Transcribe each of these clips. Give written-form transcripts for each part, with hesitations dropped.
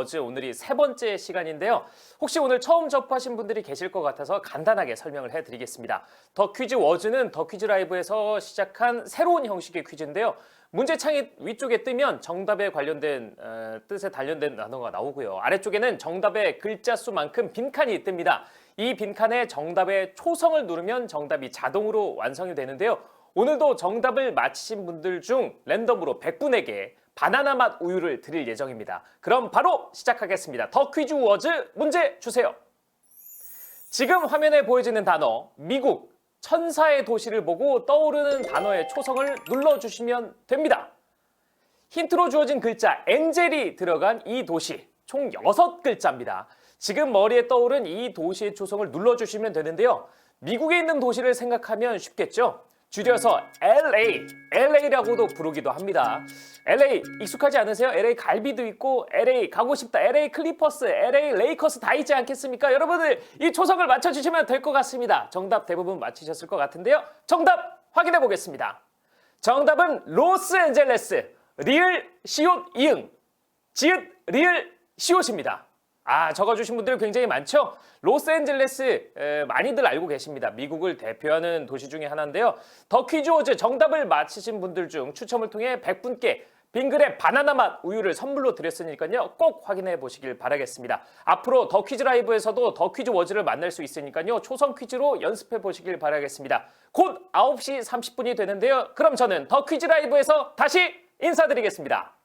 워즈 오늘이 세 번째 시간인데요. 혹시 오늘 처음 접하신 분들이 계실 것 같아서 간단하게 설명을 해드리겠습니다. 더 퀴즈 워즈는 더 퀴즈 라이브에서 시작한 새로운 형식의 퀴즈인데요. 문제창이 위쪽에 뜨면 정답에 관련된 뜻에 관련된 단어가 나오고요. 아래쪽에는 정답의 글자 수만큼 빈칸이 뜹니다. 이 빈칸에 정답의 초성을 누르면 정답이 자동으로 완성이 되는데요. 오늘도 정답을 맞히신 분들 중 랜덤으로 100분에게 바나나 맛 우유를 드릴 예정입니다. 그럼 바로 시작하겠습니다. 더 퀴즈 워즈 문제 주세요. 지금 화면에 보여지는 단어 미국 천사의 도시를 보고 떠오르는 단어의 초성을 눌러주시면 됩니다. 힌트로 주어진 글자 엔젤이 들어간 이 도시 총 6글자입니다. 지금 머리에 떠오른 이 도시의 초성을 눌러주시면 되는데요. 미국에 있는 도시를 생각하면 쉽겠죠? 줄여서 LA라고도 부르기도 합니다. LA 익숙하지 않으세요? LA 갈비도 있고 LA 가고 싶다, LA 클리퍼스, LA 레이커스 다 있지 않겠습니까? 여러분들 이 초성을 맞춰주시면 될 것 같습니다. 정답 대부분 맞히셨을 것 같은데요. 정답 확인해 보겠습니다. 정답은 로스앤젤레스, 리을, 시옷, 이응, 지읒, 리을, 시옷입니다. 적어주신 분들 굉장히 많죠? 로스앤젤레스 많이들 알고 계십니다. 미국을 대표하는 도시 중에 하나인데요. 더 퀴즈 워즈 정답을 맞히신 분들 중 추첨을 통해 100분께 빙그레 바나나 맛 우유를 선물로 드렸으니까요. 꼭 확인해 보시길 바라겠습니다. 앞으로 더 퀴즈 라이브에서도 더 퀴즈 워즈를 만날 수 있으니까요. 초성 퀴즈로 연습해 보시길 바라겠습니다. 곧 9시 30분이 되는데요. 그럼 저는 더 퀴즈 라이브에서 다시 인사드리겠습니다.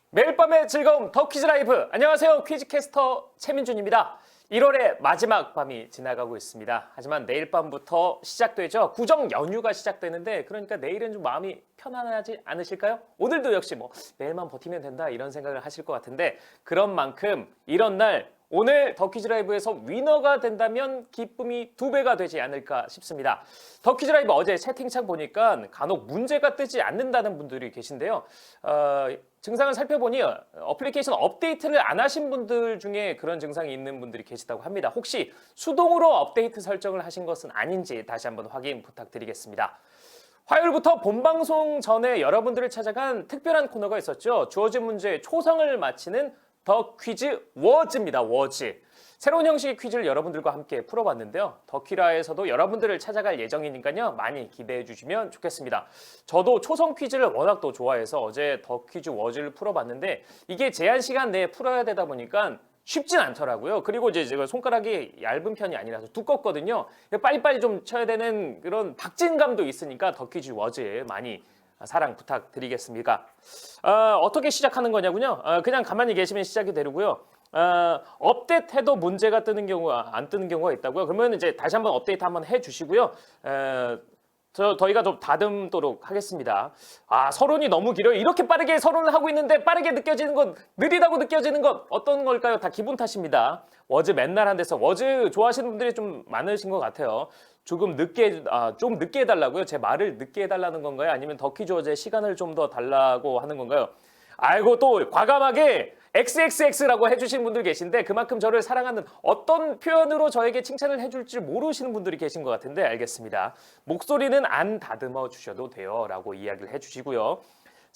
매일 밤의 즐거움 더 퀴즈 라이브. 안녕하세요. 퀴즈캐스터 최민준입니다. 1월의 마지막 밤이 지나가고 있습니다. 하지만 내일 밤부터 시작되죠. 구정 연휴가 시작되는데 그러니까 내일은 좀 마음이 편안하지 않으실까요? 오늘도 역시 내일만 버티면 된다 이런 생각을 하실 것 같은데 그런 만큼 이런 날 오늘 더 퀴즈 라이브에서 위너가 된다면 기쁨이 2배가 되지 않을까 싶습니다. 더 퀴즈 라이브 어제 채팅창 보니까 간혹 문제가 뜨지 않는다는 분들이 계신데요. 증상을 살펴보니 어플리케이션 업데이트를 안 하신 분들 중에 그런 증상이 있는 분들이 계시다고 합니다. 혹시 수동으로 업데이트 설정을 하신 것은 아닌지 다시 한번 확인 부탁드리겠습니다. 화요일부터 본방송 전에 여러분들을 찾아간 특별한 코너가 있었죠. 주어진 문제의 초성을 맞히는 더 퀴즈 워즈입니다. 워즈. 새로운 형식의 퀴즈를 여러분들과 함께 풀어봤는데요. 더 퀴라에서도 여러분들을 찾아갈 예정이니까요. 많이 기대해 주시면 좋겠습니다. 저도 초성 퀴즈를 워낙 또 좋아해서 어제 더 퀴즈 워즈를 풀어봤는데 이게 제한 시간 내에 풀어야 되다 보니까 쉽진 않더라고요. 그리고 이제 제가 손가락이 얇은 편이 아니라서 두껍거든요. 빨리빨리 좀 쳐야 되는 그런 박진감도 있으니까 더 퀴즈 워즈 많이 사랑 부탁드리겠습니다. 어떻게 시작하는 거냐군요. 그냥 가만히 계시면 시작이 되고요. 업데이트해도 문제가 뜨는 경우가 안 뜨는 경우가 있다고요. 그러면 이제 다시 한번 업데이트 한번 해주시고요. 저희가 좀 다듬도록 하겠습니다. 서론이 너무 길어요. 이렇게 빠르게 서론을 하고 있는데 빠르게 느껴지는 것, 느리다고 느껴지는 것 어떤 걸까요? 다 기분 탓입니다. 워즈 맨날 한 데서 워즈 좋아하시는 분들이 좀 많으신 것 같아요. 조금 늦게 좀 늦게 해달라고요? 제 말을 늦게 해달라는 건가요? 아니면 더 퀴즈 워즈의 시간을 좀 더 달라고 하는 건가요? 아이고 또 과감하게 XXX라고 해주신 분들 계신데 그만큼 저를 사랑하는 어떤 표현으로 저에게 칭찬을 해줄지 모르시는 분들이 계신 것 같은데 알겠습니다. 목소리는 안 다듬어 주셔도 돼요 라고 이야기를 해주시고요.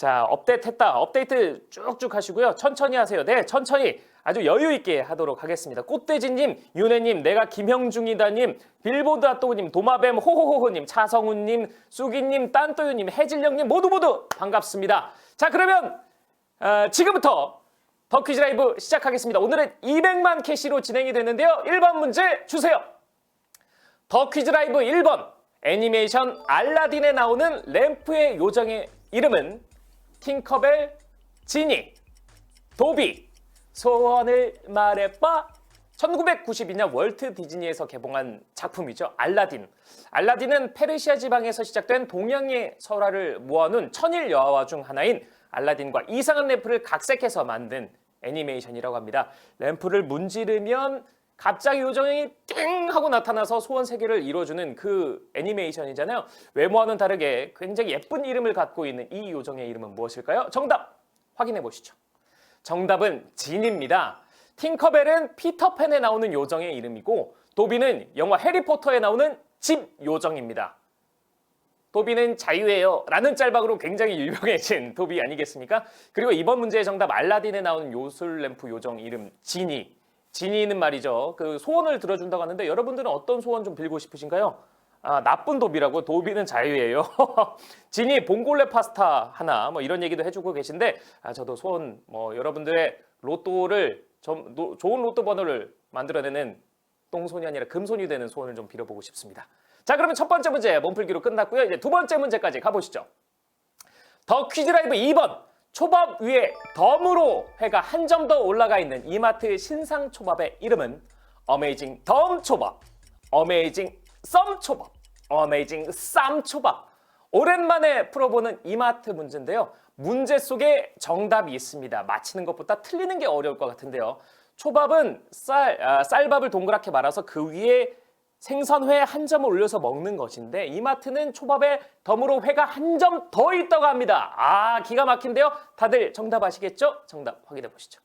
자, 업데이트했다. 업데이트 쭉쭉 하시고요. 천천히 하세요. 네, 천천히 아주 여유 있게 하도록 하겠습니다. 꽃돼지님, 윤혜님, 내가 김형중이다님, 빌보드 핫도그님, 도마뱀 호호호호님, 차성훈님, 쑥이님, 딴또유님, 해질령님 모두 반갑습니다. 자, 그러면 지금부터 더 퀴즈 라이브 시작하겠습니다. 오늘은 200만 캐시로 진행이 되는데요. 1번 문제 주세요. 더 퀴즈 라이브 1번 애니메이션 알라딘에 나오는 램프의 요정의 이름은 팅커벨, 지니, 도비, 소원을 말해봐. 1992년 월트 디즈니에서 개봉한 작품이죠. 알라딘. 알라딘은 페르시아 지방에서 시작된 동양의 설화를 모아놓은 천일 여화 중 하나인 알라딘과 이상한 램프를 각색해서 만든 애니메이션이라고 합니다. 램프를 문지르면 갑자기 요정이 띵 하고 나타나서 소원 세계를 이뤄주는 그 애니메이션이잖아요. 외모와는 다르게 굉장히 예쁜 이름을 갖고 있는 이 요정의 이름은 무엇일까요? 정답 확인해 보시죠. 정답은 진입니다. 팅커벨은 피터팬에 나오는 요정의 이름이고 도비는 영화 해리포터에 나오는 집 요정입니다. 도비는 자유예요 라는 짤방으로 굉장히 유명해진 도비 아니겠습니까? 그리고 이번 문제의 정답 알라딘에 나오는 요술 램프 요정 이름 지니. 지니는 말이죠. 그 소원을 들어준다고 하는데 여러분들은 어떤 소원 좀 빌고 싶으신가요? 나쁜 도비라고. 도비는 자유예요. 지니 봉골레 파스타 하나 뭐 이런 얘기도 해주고 계신데 저도 소원 여러분들의 로또를 좋은 로또 번호를 만들어내는 똥손이 아니라 금손이 되는 소원을 좀 빌어보고 싶습니다. 자, 그러면 첫 번째 문제 몸풀기로 끝났고요. 이제 두 번째 문제까지 가보시죠. 더 퀴즈 라이브 2번 초밥 위에 덤으로 회가 한 점 더 올라가 있는 이마트 신상 초밥의 이름은 어메이징 덤 초밥, 어메이징 썸 초밥, 어메이징 쌈 초밥. 오랜만에 풀어보는 이마트 문제인데요. 문제 속에 정답이 있습니다. 맞히는 것보다 틀리는 게 어려울 것 같은데요. 초밥은 쌀밥을 동그랗게 말아서 그 위에 생선회 한 점을 올려서 먹는 것인데 이마트는 초밥에 덤으로 회가 한 점 더 있다고 합니다. 기가 막힌데요. 다들 정답 아시겠죠? 정답 확인해 보시죠.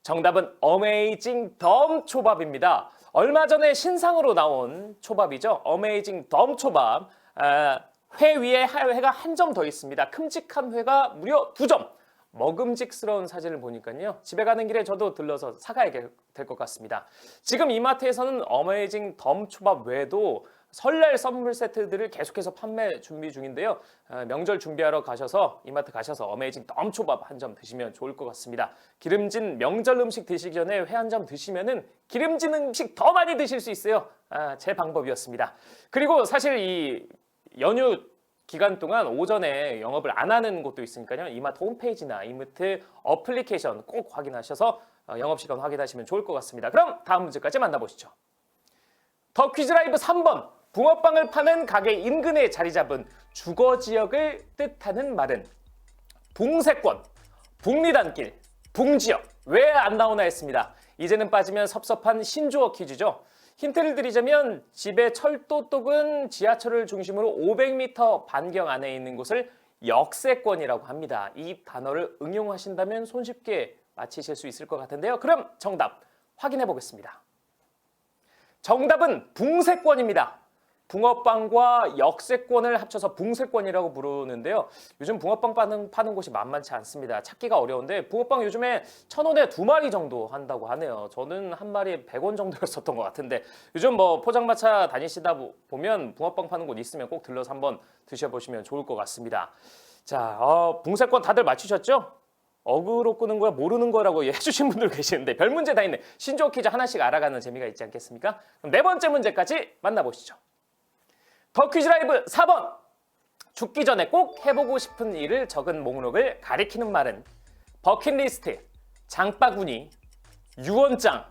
정답은 어메이징 덤 초밥입니다. 얼마 전에 신상으로 나온 초밥이죠. 어메이징 덤 초밥. 회 위에 회가 한 점 더 있습니다. 큼직한 회가 무려 2점. 먹음직스러운 사진을 보니까요. 집에 가는 길에 저도 들러서 사가야 될 것 같습니다. 지금 이마트에서는 어메이징 덤 초밥 외에도 설날 선물 세트들을 계속해서 판매 준비 중인데요. 명절 준비하러 가셔서 이마트 가셔서 어메이징 덤 초밥 한 점 드시면 좋을 것 같습니다. 기름진 명절 음식 드시기 전에 회 한 점 드시면은 기름진 음식 더 많이 드실 수 있어요. 제 방법이었습니다. 그리고 사실 이 연휴 기간 동안 오전에 영업을 안 하는 곳도 있으니까요. 이마트 홈페이지나 이마트 어플리케이션 꼭 확인하셔서 영업시간 확인하시면 좋을 것 같습니다. 그럼 다음 문제까지 만나보시죠. 더 퀴즈 라이브 3번 붕어빵을 파는 가게 인근에 자리 잡은 주거지역을 뜻하는 말은 붕세권, 북리단길, 붕지역. 왜 안 나오나 했습니다. 이제는 빠지면 섭섭한 신조어 퀴즈죠. 힌트를 드리자면 집의 철도 또는 지하철을 중심으로 500m 반경 안에 있는 곳을 역세권이라고 합니다. 이 단어를 응용하신다면 손쉽게 맞히실 수 있을 것 같은데요. 그럼 정답 확인해 보겠습니다. 정답은 붕세권입니다. 붕어빵과 역세권을 합쳐서 붕세권이라고 부르는데요. 요즘 붕어빵 파는 곳이 만만치 않습니다. 찾기가 어려운데 붕어빵 요즘에 1,000원에 2마리 정도 한다고 하네요. 저는 한 마리에 100원 정도였었던 것 같은데 요즘 포장마차 다니시다 보면 붕어빵 파는 곳 있으면 꼭 들러서 한번 드셔보시면 좋을 것 같습니다. 자, 붕세권 다들 맞추셨죠? 어그로 끄는 거야 모르는 거라고 해주신 분들 계시는데 별 문제 다 있네. 신조어 퀴즈 하나씩 알아가는 재미가 있지 않겠습니까? 그럼 네 번째 문제까지 만나보시죠. 더 퀴즈 라이브 4번 죽기 전에 꼭 해보고 싶은 일을 적은 목록을 가리키는 말은 버킷리스트, 장바구니, 유언장.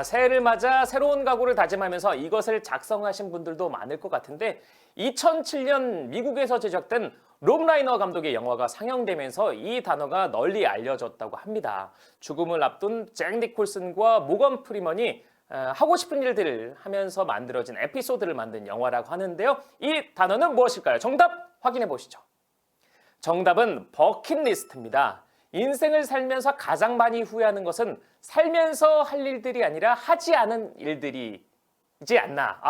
새해를 맞아 새로운 각오를 다짐하면서 이것을 작성하신 분들도 많을 것 같은데 2007년 미국에서 제작된 롭 라이너 감독의 영화가 상영되면서 이 단어가 널리 알려졌다고 합니다. 죽음을 앞둔 잭 니콜슨과 모건 프리먼이 하고 싶은 일들을 하면서 만들어진 에피소드를 만든 영화라고 하는데요. 이 단어는 무엇일까요? 정답 확인해 보시죠. 정답은 버킷리스트입니다. 인생을 살면서 가장 많이 후회하는 것은 살면서 할 일들이 아니라 하지 않은 일들이지 않나.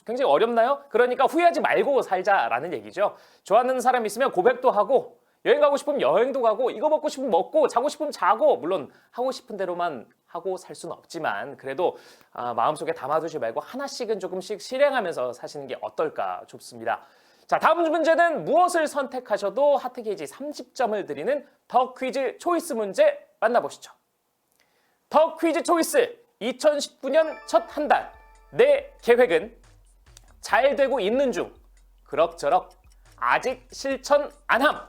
굉장히 어렵나요? 그러니까 후회하지 말고 살자라는 얘기죠. 좋아하는 사람 있으면 고백도 하고 여행 가고 싶으면 여행도 가고 이거 먹고 싶으면 먹고 자고 싶으면 자고 물론 하고 싶은 대로만 하고 살 수는 없지만 그래도 마음속에 담아두지 말고 하나씩은 조금씩 실행하면서 사시는 게 어떨까 싶습니다. 자, 다음 문제는 무엇을 선택하셔도 하트게이지 30점을 드리는 더 퀴즈 초이스 문제 만나보시죠. 더 퀴즈 초이스 2019년 첫 한 달 내 계획은 잘 되고 있는 중 그럭저럭 아직 실천 안 함.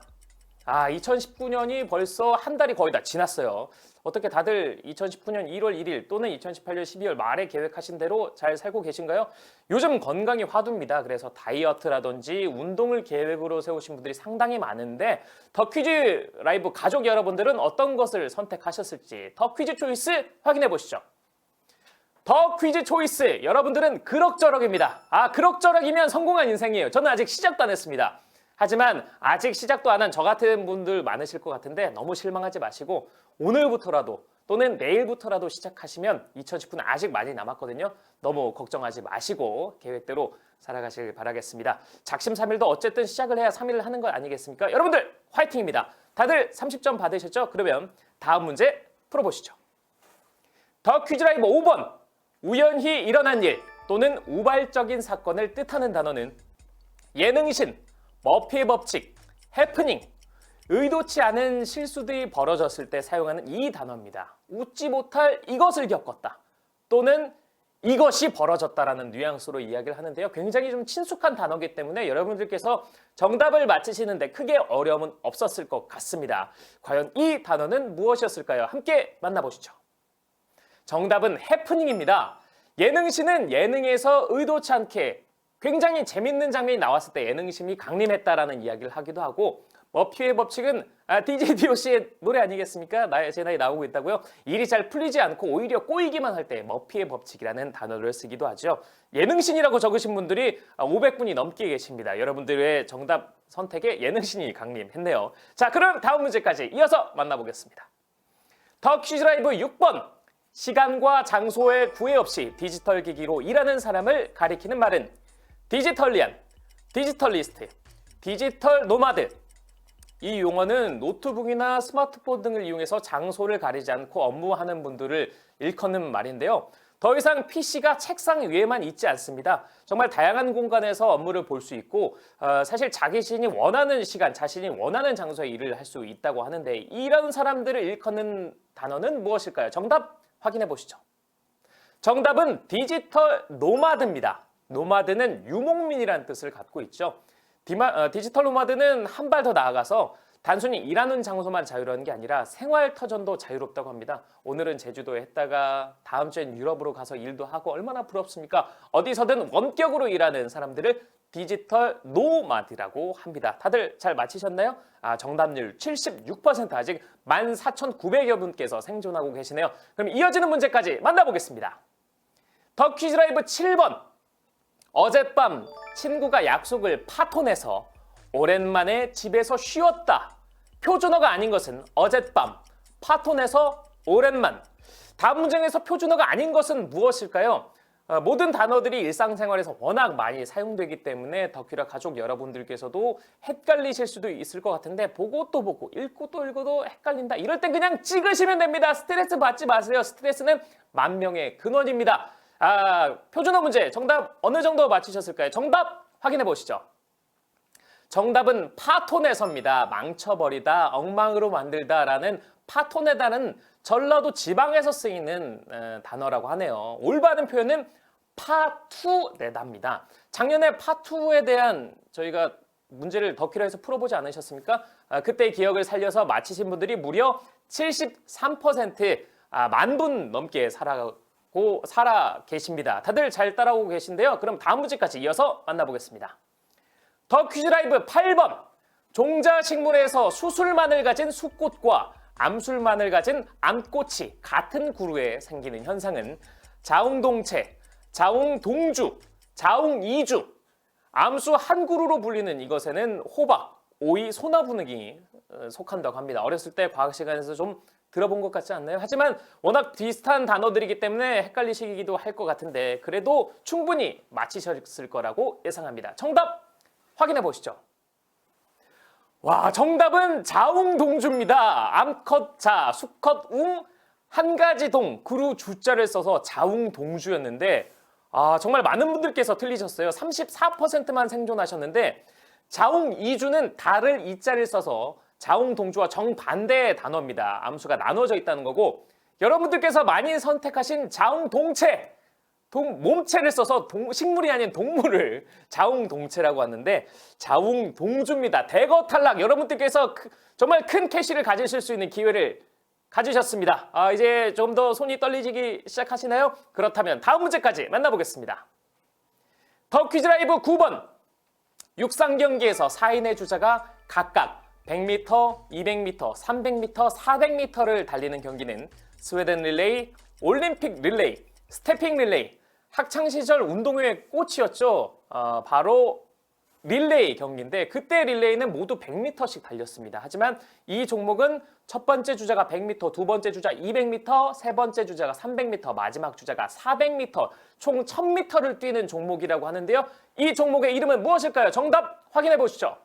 2019년이 벌써 한 달이 거의 다 지났어요. 어떻게 다들 2019년 1월 1일 또는 2018년 12월 말에 계획하신 대로 잘 살고 계신가요? 요즘 건강이 화두입니다. 그래서 다이어트라든지 운동을 계획으로 세우신 분들이 상당히 많은데 더 퀴즈 라이브 가족 여러분들은 어떤 것을 선택하셨을지 더 퀴즈 초이스 확인해 보시죠. 더 퀴즈 초이스 여러분들은 그럭저럭입니다. 그럭저럭이면 성공한 인생이에요. 저는 아직 시작도 안 했습니다. 하지만 아직 시작도 안 한 저 같은 분들 많으실 것 같은데 너무 실망하지 마시고 오늘부터라도 또는 내일부터라도 시작하시면 2019년 아직 많이 남았거든요. 너무 걱정하지 마시고 계획대로 살아가시길 바라겠습니다. 작심삼일도 어쨌든 시작을 해야 3일을 하는 거 아니겠습니까? 여러분들 화이팅입니다. 다들 30점 받으셨죠? 그러면 다음 문제 풀어보시죠. 더 퀴즈 라이브 5번 우연히 일어난 일 또는 우발적인 사건을 뜻하는 단어는 예능신, 머피의 법칙, 해프닝, 의도치 않은 실수들이 벌어졌을 때 사용하는 이 단어입니다. 웃지 못할 이것을 겪었다 또는 이것이 벌어졌다라는 뉘앙스로 이야기를 하는데요. 굉장히 좀 친숙한 단어이기 때문에 여러분들께서 정답을 맞히시는데 크게 어려움은 없었을 것 같습니다. 과연 이 단어는 무엇이었을까요? 함께 만나보시죠. 정답은 해프닝입니다. 예능신은 예능에서 의도치 않게 굉장히 재밌는 장면이 나왔을 때 예능심이 강림했다라는 이야기를 하기도 하고 머피의 법칙은 DJ DOC의 노래 아니겠습니까? 제 나이 나오고 있다고요? 일이 잘 풀리지 않고 오히려 꼬이기만 할 때 머피의 법칙이라는 단어를 쓰기도 하죠. 예능신이라고 적으신 분들이 500분이 넘게 계십니다. 여러분들의 정답 선택에 예능신이 강림했네요. 자, 그럼 다음 문제까지 이어서 만나보겠습니다. 더 퀴즈 라이브 6번 시간과 장소에 구애 없이 디지털 기기로 일하는 사람을 가리키는 말은 디지털리안, 디지털리스트, 디지털 노마드. 이 용어는 노트북이나 스마트폰 등을 이용해서 장소를 가리지 않고 업무하는 분들을 일컫는 말인데요. 더 이상 PC가 책상 위에만 있지 않습니다. 정말 다양한 공간에서 업무를 볼 수 있고 사실 자신이 원하는 시간, 자신이 원하는 장소에 일을 할 수 있다고 하는데 이런 사람들을 일컫는 단어는 무엇일까요? 정답 확인해 보시죠. 정답은 디지털 노마드입니다. 노마드는 유목민이라는 뜻을 갖고 있죠. 디지털 노마드는 한 발 더 나아가서 단순히 일하는 장소만 자유로운 게 아니라 생활 터전도 자유롭다고 합니다. 오늘은 제주도에 했다가 다음 주엔 유럽으로 가서 일도 하고 얼마나 부럽습니까? 어디서든 원격으로 일하는 사람들을 디지털 노마드라고 합니다. 다들 잘 맞히셨나요? 정답률 76% 아직 14,900여 분께서 생존하고 계시네요. 그럼 이어지는 문제까지 만나보겠습니다. 더 퀴즈 라이브 7번 어젯밤 친구가 약속을 파토내서 오랜만에 집에서 쉬었다. 표준어가 아닌 것은 어젯밤, 파토내서 오랜만. 다음 문장에서 표준어가 아닌 것은 무엇일까요? 모든 단어들이 일상생활에서 워낙 많이 사용되기 때문에 더 퀴즈 가족 여러분들께서도 헷갈리실 수도 있을 것 같은데 보고 또 보고 읽고 또 읽어도 헷갈린다. 이럴 땐 그냥 찍으시면 됩니다. 스트레스 받지 마세요. 스트레스는 만명의 근원입니다. 표준어 문제 정답 어느 정도 맞히셨을까요? 정답 확인해 보시죠. 정답은 파토내서입니다. 망쳐버리다, 엉망으로 만들다라는 파토내다는 전라도 지방에서 쓰이는 단어라고 하네요. 올바른 표현은 파투내다입니다. 작년에 파투에 대한 저희가 문제를 더 퀴즈에서 풀어보지 않으셨습니까? 그때의 기억을 살려서 맞히신 분들이 무려 73% 만 분 넘게 살아 계십니다. 다들 잘 따라오고 계신데요. 그럼 다음 문제까지 이어서 만나보겠습니다. 더 퀴즈 라이브 8번 종자식물에서 수술만을 가진 수꽃과 암술만을 가진 암꽃이 같은 그루에 생기는 현상은 자웅동체, 자웅동주, 자웅이주, 암수 한 그루로 불리는 이것에는 호박, 오이, 소나무 등이 속한다고 합니다. 어렸을 때 과학 시간에서 좀 들어본 것 같지 않나요? 하지만 워낙 비슷한 단어들이기 때문에 헷갈리시기도 할 것 같은데 그래도 충분히 맞히셨을 거라고 예상합니다. 정답 확인해 보시죠. 와, 정답은 자웅동주입니다. 암컷 자, 수컷 웅, 한 가지 동, 그루 주자를 써서 자웅동주였는데 정말 많은 분들께서 틀리셨어요. 34%만 생존하셨는데 자웅 이주는 달을 이자를 써서 자웅동주와 정반대의 단어입니다. 암수가 나눠져 있다는 거고 여러분들께서 많이 선택하신 자웅동체 몸체를 써서 식물이 아닌 동물을 자웅동체라고 하는데 자웅동주입니다. 대거 탈락. 여러분들께서 정말 큰 캐시를 가지실 수 있는 기회를 가지셨습니다. 이제 좀 더 손이 떨리기 시작하시나요? 그렇다면 다음 문제까지 만나보겠습니다. 더 퀴즈 라이브 9번. 육상 경기에서 4인의 주자가 각각 100m, 200m, 300m, 400m를 달리는 경기는 스웨덴 릴레이, 올림픽 릴레이, 스태핑 릴레이, 학창시절 운동회의 꽃이었죠. 바로 릴레이 경기인데 그때 릴레이는 모두 100m씩 달렸습니다. 하지만 이 종목은 첫 번째 주자가 100m, 두 번째 주자 200m, 세 번째 주자가 300m, 마지막 주자가 400m, 총 1000m를 뛰는 종목이라고 하는데요. 이 종목의 이름은 무엇일까요? 정답 확인해 보시죠.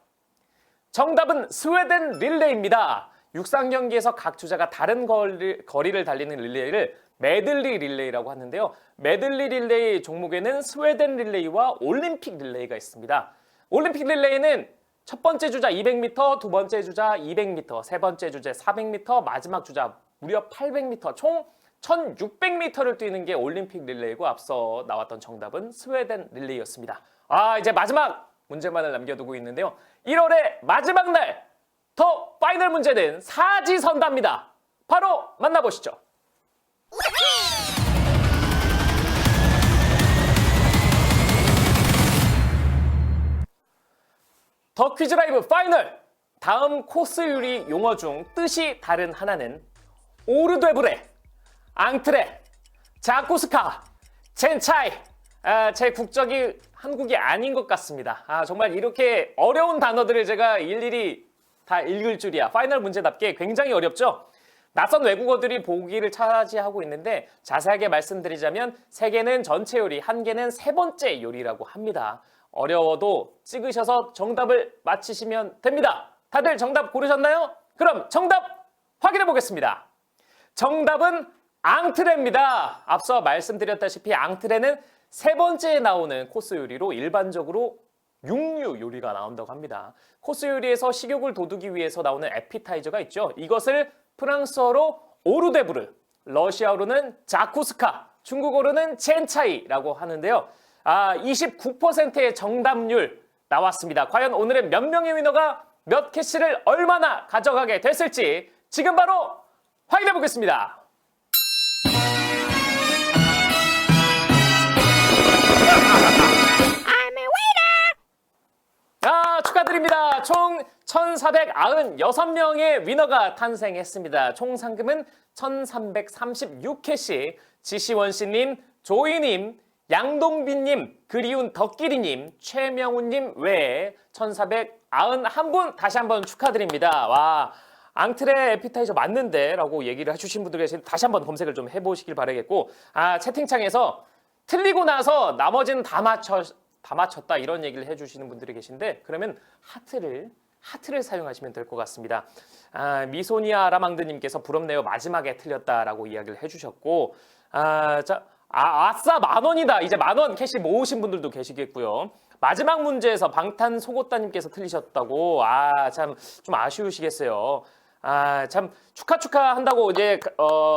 정답은 스웨덴 릴레이입니다. 육상 경기에서 각 주자가 다른 거리를 달리는 릴레이를 메들리 릴레이라고 하는데요. 메들리 릴레이 종목에는 스웨덴 릴레이와 올림픽 릴레이가 있습니다. 올림픽 릴레이는 첫 번째 주자 200m, 두 번째 주자 200m, 세 번째 주자 400m, 마지막 주자 무려 800m, 총 1600m를 뛰는 게 올림픽 릴레이고 앞서 나왔던 정답은 스웨덴 릴레이였습니다. 이제 마지막 문제만을 남겨두고 있는데요. 1월의 마지막 날, 더 파이널 문제는 사지선다입니다. 바로 만나보시죠. 더 퀴즈 라이브 파이널! 다음 코스 요리 용어 중 뜻이 다른 하나는 오르데브레, 앙트레, 자쿠스카, 젠차이. 제 국적이 한국이 아닌 것 같습니다. 정말 이렇게 어려운 단어들을 제가 일일이 다 읽을 줄이야. 파이널 문제답게 굉장히 어렵죠? 낯선 외국어들이 보기를 차지하고 있는데 자세하게 말씀드리자면 3개는 전체 요리, 1개는 세 번째 요리라고 합니다. 어려워도 찍으셔서 정답을 맞히시면 됩니다. 다들 정답 고르셨나요? 그럼 정답 확인해 보겠습니다. 정답은 앙트레입니다. 앞서 말씀드렸다시피 앙트레는 세 번째에 나오는 코스 요리로 일반적으로 육류 요리가 나온다고 합니다. 코스 요리에서 식욕을 돋우기 위해서 나오는 에피타이저가 있죠. 이것을 프랑스어로 오르데브르, 러시아어로는 자쿠스카, 중국어로는 젠차이라고 하는데요. 29%의 정답률 나왔습니다. 과연 오늘은 몇 명의 위너가 몇 캐시를 얼마나 가져가게 됐을지 지금 바로 확인해 보겠습니다. 축하드립니다. 총 1,496명의 위너가 탄생했습니다. 총 상금은 1,336캐시, 지시원씨님, 조이님, 양동빈님, 그리운 덕기리님, 최명훈님 외에 1,491분 다시 한번 축하드립니다. 와, 앙트레 에피타이저 맞는데 라고 얘기를 해주신 분들 계신데 다시 한번 검색을 좀 해보시길 바라겠고 채팅창에서 틀리고 나서 나머지는 다 맞췄다 이런 얘기를 해주시는 분들이 계신데 그러면 하트를 사용하시면 될 것 같습니다. 미소니아 라망드님께서 부럽네요. 마지막에 틀렸다라고 이야기를 해주셨고 아싸 10,000원이다. 이제 10,000원 캐시 모으신 분들도 계시겠고요. 마지막 문제에서 방탄소고따님께서 틀리셨다고 참 좀 아쉬우시겠어요. 참 축하한다고 이제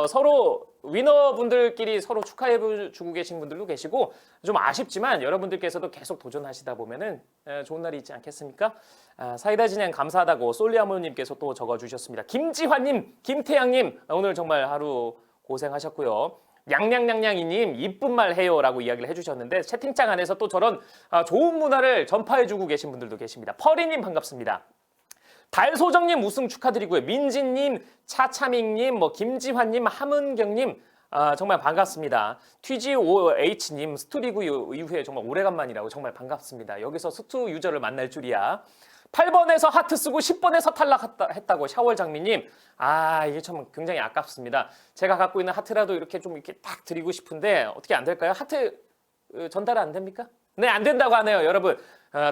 서로 위너분들끼리 서로 축하해주고 계신 분들도 계시고 좀 아쉽지만 여러분들께서도 계속 도전하시다 보면은 좋은 날이 있지 않겠습니까? 사이다 진행 감사하다고 솔리아모님께서 또 적어주셨습니다. 김지환님, 김태양님 오늘 정말 하루 고생하셨고요. 냥냥냥냥이님 이쁜 말 해요라고 이야기를 해주셨는데 채팅창 안에서 또 저런 좋은 문화를 전파해주고 계신 분들도 계십니다. 퍼리님 반갑습니다. 달소정님 우승 축하드리고요. 민진님, 차차밍님, 김지환님, 함은경님 정말 반갑습니다. TGOH님 스투리그 이후에 정말 오래간만이라고 정말 반갑습니다. 여기서 스투 유저를 만날 줄이야. 8번에서 하트 쓰고 10번에서 탈락했다고 샤월장미님 이게 참 굉장히 아깝습니다. 제가 갖고 있는 하트라도 이렇게 딱 드리고 싶은데 어떻게 안 될까요? 하트 전달 안 됩니까? 네, 안 된다고 하네요. 여러분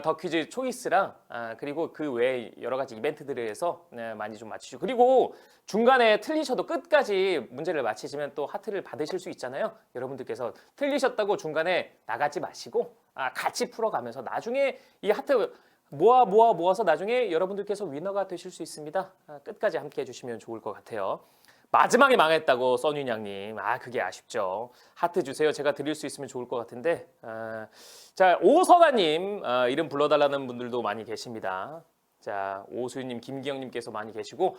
더 퀴즈 초이스랑 그리고 그 외에 여러 가지 이벤트들을 해서 많이 좀 맞추시고, 그리고 중간에 틀리셔도 끝까지 문제를 맞히시면 또 하트를 받으실 수 있잖아요. 여러분들께서 틀리셨다고 중간에 나가지 마시고 같이 풀어가면서 나중에 이 하트 모아서 나중에 여러분들께서 위너가 되실 수 있습니다. 끝까지 함께 해주시면 좋을 것 같아요. 마지막에 망했다고 써윤양님, 그게 아쉽죠. 하트 주세요. 제가 드릴 수 있으면 좋을 것 같은데. 자, 오선아님 이름 불러달라는 분들도 많이 계십니다. 자, 오수윤님, 김기영님께서 많이 계시고,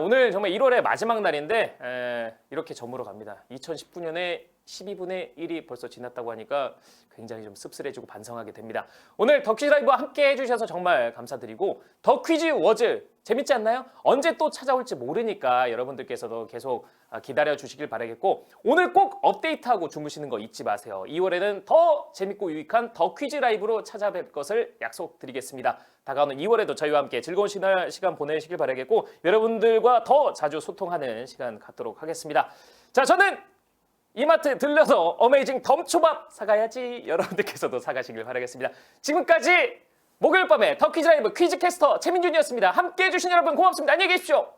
오늘 정말 1월의 마지막 날인데 이렇게 저물어 갑니다. 2019년에 12분의 1이 벌써 지났다고 하니까 굉장히 좀 씁쓸해지고 반성하게 됩니다. 오늘 더 퀴즈 라이브와 함께 해주셔서 정말 감사드리고, 더 퀴즈 워즈 재밌지 않나요? 언제 또 찾아올지 모르니까 여러분들께서도 계속 기다려 주시길 바라겠고, 오늘 꼭 업데이트하고 주무시는 거 잊지 마세요. 2월에는 더 재밌고 유익한 더 퀴즈 라이브로 찾아뵐 것을 약속드리겠습니다. 다가오는 2월에도 저희와 함께 즐거운 시간 보내시길 바라겠고, 여러분들과 더 자주 소통하는 시간 갖도록 하겠습니다. 자, 저는 이마트 들려서 어메이징 덤초밥 사가야지. 여러분들께서도 사가시길 바라겠습니다. 지금까지 목요일 밤에 더 퀴즈 라이브 퀴즈캐스터 최민준이었습니다. 함께해 주신 여러분 고맙습니다. 안녕히 계십시오.